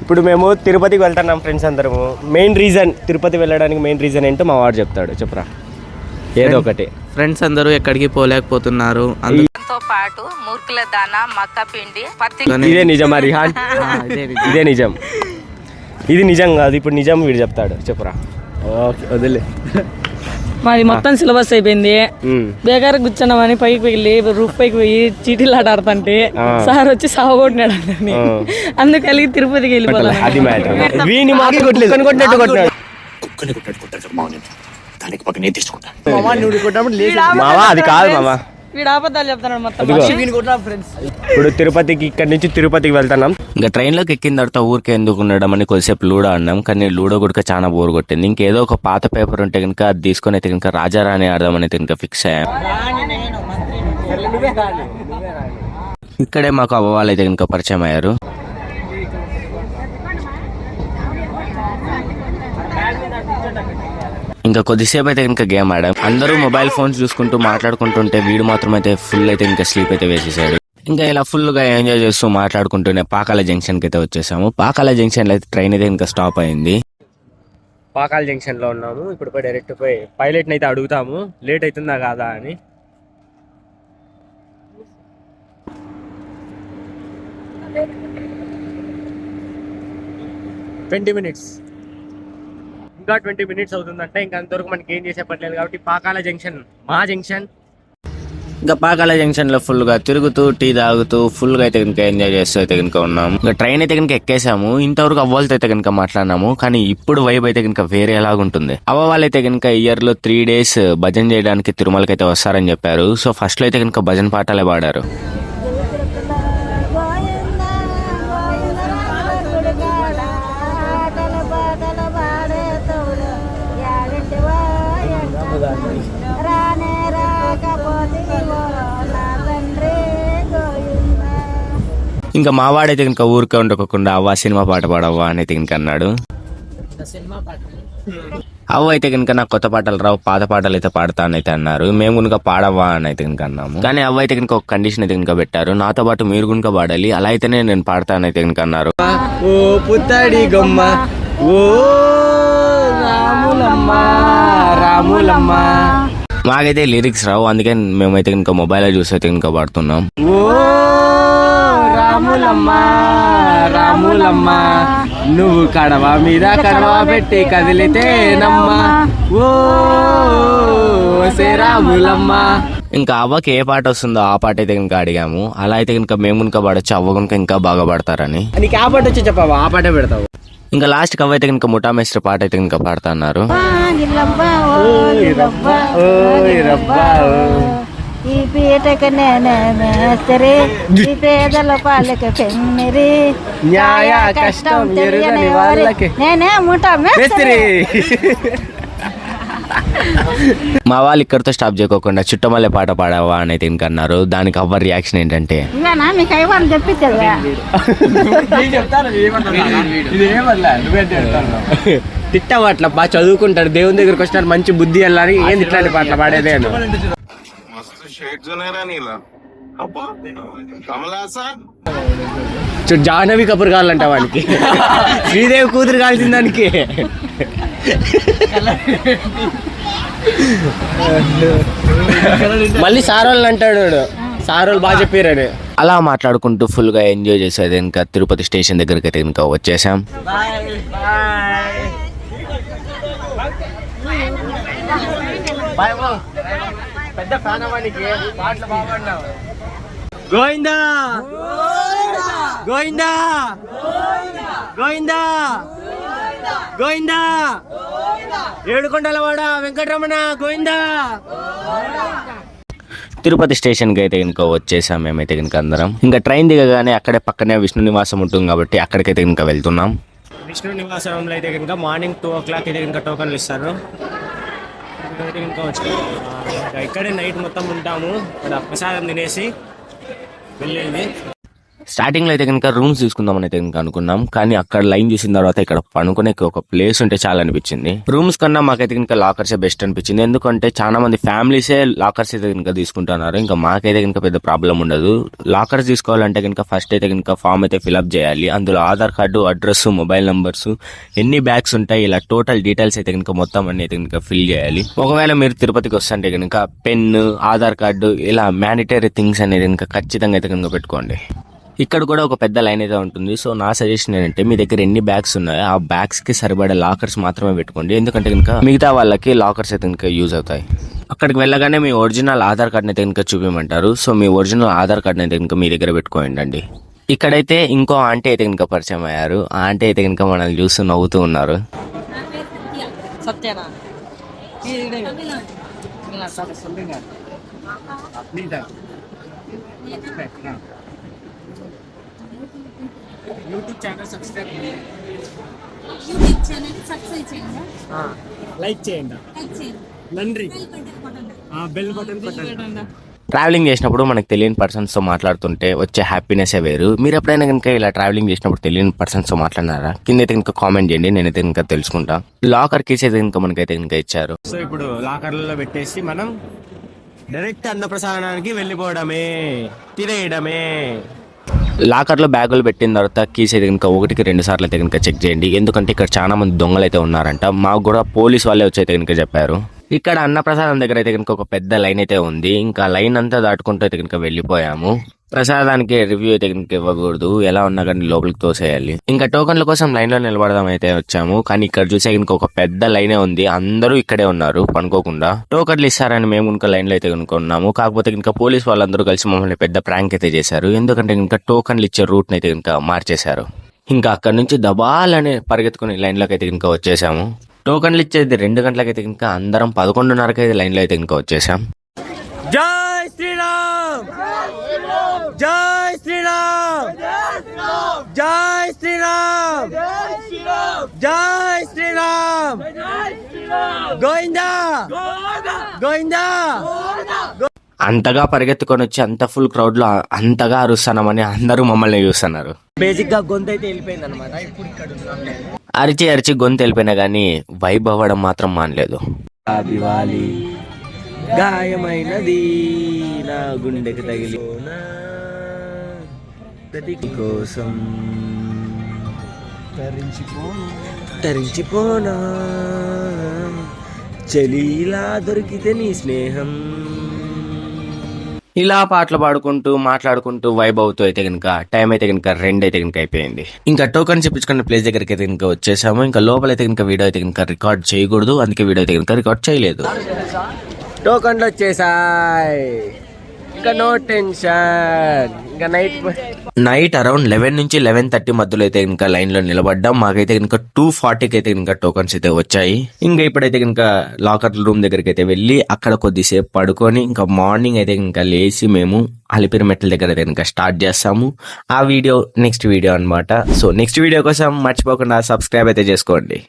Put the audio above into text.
ఇప్పుడు మేము తిరుపతికి వెళ్తున్నాం ఫ్రెండ్స్ అందరము. మెయిన్ రీజన్ తిరుపతి వెళ్ళడానికి మెయిన్ రీజన్ ఏంటో మా వాడు చెప్తాడు. చెప్పరా ఏదో ఒకటి. ఫ్రెండ్స్ అందరూ ఎక్కడికి పోలేకపోతున్నారు. తో పాటు ముర్కుల దానా మక్క పిండి ఇదే నిజం రిహాన్, ఇదే నిజం. ఇది నిజం కాదు, ఇప్పుడు నిజం వీడు చెప్తాడు. చెప్పరా. ఓకే వదిలే. మాది మొత్తం సిలబస్ అయిపోయింది. బేగారు కూర్చున్నామని పైకి వెళ్ళి రూఫ్ పైకి పోయి చీటీలు ఆడుతుంటే సార్ వచ్చి సాగొట్టినాడు అందరినీ. అందుకు కలిగి తిరుపతికి వెళ్ళిపోతాం. అది మ్యాటర్. వీని మాకి కొట్టినట్టు కొట్టినాడు. మావా అది కాదు మామా, వీడు అబద్ధాలు చెప్తున్నాడు మొత్తం. ఇప్పుడు తిరుపతికి ఇక్కడ నుంచి తిరుపతికి వెళ్తున్నాం. ఇంకా ట్రైన్లోకి ఎక్కిన తర్వాత ఊరికే ఎందుకు ఉండడం అని కొద్దిసేపు లూడో ఆడినాం. కానీ లూడో కూడా చాలా బోర్ కొట్టింది. ఇంకేదో ఒక పాత పేపర్ ఉంటే కనుక అది తీసుకొని అయితే కనుక రాజారాణి ఆడదామని అయితే కనుక ఫిక్స్ అయ్యాం. ఇక్కడే మాకు అవ్వ వాళ్ళు అయితే కనుక పరిచయం అయ్యారు. ఇంకా కొద్దిసేపు అయితే ఇంకా గేమ్ ఆడాం. అందరూ మొబైల్ ఫోన్స్ చూసుకుంటూ మాట్లాడుకుంటుంటే వీడు మాత్రం అయితే ఫుల్ అయితే ఇంకా స్లీప్ అయితే వేసేసాడు. ఇంకా ఇలా ఫుల్ గా ఎంజాయ్ చేస్తూ మాట్లాడుకుంటూనే పాకాల జంక్షన్ కి అయితే వచ్చేసాము. పాకాల జంక్షన్ లో అయితే ట్రైన్ అయితే ఇంకా స్టాప్ అయింది. పాకాల జంక్షన్ లో ఉన్నాము. ఇప్పుడు పోయి డైరెక్ట్ పోయి పైలట్ ని అయితే అడుగుతాము లేట్ అవుతుందా కాదా అని. ఇంకా 20 minutes అవుతుందంటే ఇంకా అంతవరకు మనకి ఏం చేసే పర్లేదు. కాబట్టి పాకాల జంక్షన్ మా జంక్షన్. ఇంకా పాకాల జంక్షన్ లో ఫుల్ గా తిరుగుతూ టీ తాగుతూ ఫుల్ గా అయితే కనుక ఎంజాయ్ చేస్తూ అయితే కనుక ఉన్నాము. ఇంకా ట్రైన్ అయితే కనుక ఎక్కేసాము. ఇంతవరకు అవ్వాలతో అయితే కనుక మాట్లాడినాము. కానీ ఇప్పుడు వైబ్ అయితే కనుక వేరే ఎలాగుంటుంది. అవ్వ వాళ్ళైతే కనుక ఇయర్ లో 3 days భజన చేయడానికి తిరుమలకి అయితే వస్తారని చెప్పారు. సో ఫస్ట్ లో అయితే కనుక భజన పాటలే పాడారు. ఇంకా మావాడైతే కనుక ఊరికే ఉండకోకుండా అవ్వ సినిమా పాట పాడవ్వా అని అయితే కనుక అన్నాడు. అవ్వ అయితే కనుక నాకు కొత్త పాటలు రావు, పాత పాటలు అయితే పాడతానైతే అన్నారు. మేము కనుక పాడవ్వా అని అయితే కనుక అన్నాము. కానీ అవ్వ అయితే కనుక ఒక కండిషన్ అయితే కనుక పెట్టారు. నాతో పాటు మీరు కనుక పాడాలి, అలా అయితేనే నేను పాడతానైతే కనుక అన్నారు. ఓ పుత్తడి గొమ్మ ఓ రాములమ్మ రాములమ్మ. మాకైతే లిరిక్స్ రావు, అందుకే మేమైతే కనుక మొబైల్లో చూసి అయితే కనుక పాడుతున్నాం. ఓ రాములమ్మ రాములమ్మ నువ్వు కడవ మీద కడవ పెట్టి కదిలితే నమ్మ ఓ రాములమ్మ. ఇంకా అవ్వకి ఏ పాట వస్తుందో ఆ పాట అయితే కనుక అడిగాము. అలా అయితే కనుక మేము కనుక పాడొచ్చు, అవ్వ కనుక ఇంకా బాగా పాడతారని. నీకు ఆ పాట వచ్చి చెప్పావా? ఆ పాటే పెడతావు. ఇంకా లాస్ట్ కి అవ్వ అయితే కనుక ముఠా మేస్త్రి పాట అయితే కనుక పాడుతా అన్నారు. ఈ పీటకు నేనే మేస్త్రి, ఈ పేదల పాలకి పెమ్మిరి, న్యాయ కష్టం ఎరుగని వాళ్ళకి నేనే ముఠా మేస్త్రి. మా వాళ్ళు ఇక్కడితో స్టాప్ చేయకోకుండా చుట్టమల్లె పాట పాడావా అని అయితే ఇంకా అన్నారు. దానికి అవ్వ రియాక్షన్ ఏంటంటే మీకు అయ్యవాళ్ళు చెప్పిద్దా తిట్టవు అట్లా బాగా చదువుకుంటాడు, దేవుని దగ్గరకు వస్తాడు, మంచి బుద్ధి వెళ్ళాలి. ఏంది ఇట్లాంటి పాటలు పాడేదే జాహ్నవి కపూర్ కావాలంట వానికి, శ్రీదేవి కూతురు కావాల్సిన దానికి. మళ్ళీ సార్ వాళ్ళు అంటాడు, సార్ వాళ్ళు బాగా చెప్పారని. అలా మాట్లాడుకుంటూ ఫుల్ గా ఎంజాయ్ చేసేది. ఇంకా తిరుపతి స్టేషన్ దగ్గరికి అయితే ఇంకా వచ్చేసాం. పెద్ద ఫ్యాన్ అవ్వడానికి పాటలు బాగున్నావు. గోవిందా గోవిందా గోవిందా గోవిందా ఏడుకొండలవాడ వెంకటరమణ గోవిందా. తిరుపతి స్టేషన్ కి అయితే ఇంకా వచ్చేసాం మేమైతే కనుక అందరం. ఇంకా ట్రైన్ దిగగానే అక్కడే పక్కనే విష్ణు నివాసం ఉంటుంది కాబట్టి అక్కడికైతే ఇంకా వెళ్తున్నాం. విష్ణు నివాసంలో అయితే కనుక మార్నింగ్ 2 o'clock అయితే ఇంకా టోకన్లు ఇస్తారు. ఇంకా ఇక్కడే నైట్ మొత్తం ఉంటాము. ఇక్కడ ప్రసాదం తినేసి వెళ్ళేది. స్టార్టింగ్ లో అయితే కనుక రూమ్స్ తీసుకుందామని అయితే కనుక అనుకున్నాం, కానీ అక్కడ లైన్ చూసిన తర్వాత ఇక్కడ పనుకునే ఒక ప్లేస్ ఉంటే చాలా అనిపించింది. రూమ్స్ కన్నా మాకైతే కనుక లాకర్స్ బెస్ట్ అనిపించింది, ఎందుకంటే చాలా మంది ఫ్యామిలీసే లాకర్స్ అయితే కనుక తీసుకుంటున్నారు. ఇంకా మాకైతే కనుక పెద్ద ప్రాబ్లం ఉండదు. లాకర్స్ తీసుకోవాలంటే కనుక ఫస్ట్ అయితే కనుక ఫామ్ అయితే ఫిల్అప్ చేయాలి. అందులో Aadhaar card, address, mobile numbers, ఎన్ని బ్యాగ్స్ ఉంటాయి, ఇలా టోటల్ డీటెయిల్స్ అయితే కనుక మొత్తం అన్ని అయితే కనుక ఫిల్ చేయాలి. ఒకవేళ మీరు తిరుపతికి వస్తుంటే కనుక పెన్, ఆధార్ కార్డు, ఇలా మ్యాండేటరీ థింగ్స్ అనేది కనుక ఖచ్చితంగా అయితే కనుక పెట్టుకోండి. ఇక్కడ కూడా ఒక పెద్ద లైన్ అయితే ఉంటుంది. సో నా సజెషన్ ఏంటంటే మీ దగ్గర ఎన్ని బ్యాగ్స్ ఉన్నాయో ఆ బ్యాగ్స్ కి సరిపడే లాకర్స్ మాత్రమే పెట్టుకోండి, ఎందుకంటే కనుక మిగతా వాళ్ళకి లాకర్స్ అయితే కనుక యూజ్ అవుతాయి. అక్కడికి వెళ్ళగానే మీ ఒరిజినల్ ఆధార్ కార్డ్ని అయితే కనుక చూపించమంటారు. సో మీ ఒరిజినల్ ఆధార్ కార్డ్ని అయితే కనుక మీ దగ్గర పెట్టుకోండి. ఇక్కడైతే ఇంకో ఆంటీ అయితే కనుక పరిచయం అయ్యారు. ఆ ఆంటీ అయితే కనుక మనల్ని చూస్తూ నవ్వుతూ ఉన్నారు. సత్యనా యూట్యూబ్ ఛానల్ సబ్స్క్రైబ్ లైక్ చేయండి, నండ్రి బెల్ బటన్ కొట్టండి. ట్రావెలింగ్ చేసినప్పుడు మనకు తెలియని పర్సన్స్ తో మాట్లాడుతుంటే వచ్చే హ్యాపీనెస్ వేరు. మీరు ఎప్పుడైనా కనుక ఇలా ట్రావెలింగ్ చేసినప్పుడు తెలియని పర్సన్స్ తో మాట్లాడినారా? కింద అయితే కనుక కామెంట్ చేయండి, నేనైతే కనుక తెలుసుకుంటా. లాకర్ కీస్ అయితే కనుక మనకైతే కనుక ఇచ్చారు. సో ఇప్పుడు లాకర్లలో పెట్టేసి మనం డైరెక్ట్ అన్నప్రసాదానికి వెళ్ళిపోవడమే, తినేయడమే. లాకర్ లో బ్యాగులు పెట్టిన తర్వాత కీస్ అయితే కనుక 1కి 2 సార్లు అయితే కనుక చెక్ చేయండి, ఎందుకంటే ఇక్కడ చాలా మంది దొంగలు అయితే ఉన్నారంట. మాకు కూడా పోలీస్ వాళ్ళే వచ్చి అయితే కనుక చెప్పారు. ఇక్కడ అన్నప్రసాదం దగ్గర అయితే కనుక ఒక పెద్ద లైన్ అయితే ఉంది. ఇంకా లైన్ అంతా దాటుకుంటూ అయితే కనుక వెళ్ళిపోయాము. ప్రసాదానికి రివ్యూ అయితే కనుక ఇవ్వకూడదు, ఎలా ఉన్నా కానీ లోపలికి తోసేయాలి. ఇంకా టోకన్ల కోసం లైన్ లో నిలబడదాం అయితే వచ్చాము, కానీ ఇక్కడ చూసే కనుక ఒక పెద్ద లైనే ఉంది. అందరూ ఇక్కడే ఉన్నారు పనుకోకుండా. టోకన్లు ఇస్తారని మేము కనుక లైన్ లో అయితే కనుక ఉన్నాము. కాకపోతే కనుక పోలీస్ వాళ్ళందరూ కలిసి మమ్మల్ని పెద్ద ప్రాంక్ అయితే చేశారు, ఎందుకంటే కనుక టోకన్లు ఇచ్చే రూట్ అయితే కనుక మార్చేశారు. ఇంకా అక్కడ నుంచి దబాలని పరిగెత్తుకుని లైన్ లోకి అయితే కనుక వచ్చేసాము. టోకన్లు ఇచ్చేది 2 గంటలకైతే కనుక అందరం 11:30కి అయితే లైన్ లో అయితే కనుక వచ్చేసాం. జై శ్రీరామ్, జై శ్రీరామ్, జై శ్రీరామ్, జై శ్రీరామ్, గోవిందా గోవిందా. అంతగా పరిగెత్తుకొని వచ్చి అంత ఫుల్ క్రౌడ్ లో అంతగా అరుస్తానమని అందరూ మమ్మల్ని చూస్తున్నారు. బేసిక్ గా గొంతు అయితే వెళ్ళిపోయింది అనమాట. ఇప్పుడు ఇక్కడ అరిచి అరిచి గొంతు వెళ్ళిపోయినా గానీ వైబ్ అవ్వడం మాత్రం మానలేదు. దివాలి గాయమైనది నా గుండెకి తగిలి ప్రతి కోసం తరించిపోనా చలిలా దొరికితే నీ స్నేహం. ఇలా పాటలు పాడుకుంటూ మాట్లాడుకుంటూ వైబ్ అవుతూ అయితే కనుక టైం అయితే కనుక 2 అయితే కనుక అయిపోయింది. ఇంకా టోకన్ చెప్పించుకున్న ప్లేస్ దగ్గరికి అయితే కనుక వచ్చేసాము. ఇంకా లోపల అయితే కనుక వీడియో అయితే కనుక రికార్డ్ చేయకూడదు, అందుకే వీడియో అయితే కనుక రికార్డ్ చేయలేదు. టోకన్లు వచ్చేసాయి, ఇంకా నో టెన్షన్. ఇంకా నైట్ అరౌండ్ 11 నుంచి 11:30 మధ్యలో అయితే ఇంకా లైన్ లో నిలబడ్డాం. మాకైతే కనుక 2:40కి అయితే కనుక టోకన్స్ అయితే వచ్చాయి. ఇంకా ఇప్పుడైతే కనుక లాకర్ రూమ్ దగ్గరికి అయితే వెళ్ళి అక్కడ కొద్దిసేపు పడుకొని ఇంకా మార్నింగ్ అయితే కనుక లేచి మేము అలిపిరి మెట్ల దగ్గర అయితే కనుక స్టార్ట్ చేస్తాము. ఆ వీడియో నెక్స్ట్ వీడియో అన్నమాట. సో నెక్స్ట్ వీడియో కోసం మర్చిపోకుండా సబ్స్క్రైబ్ అయితే చేసుకోండి.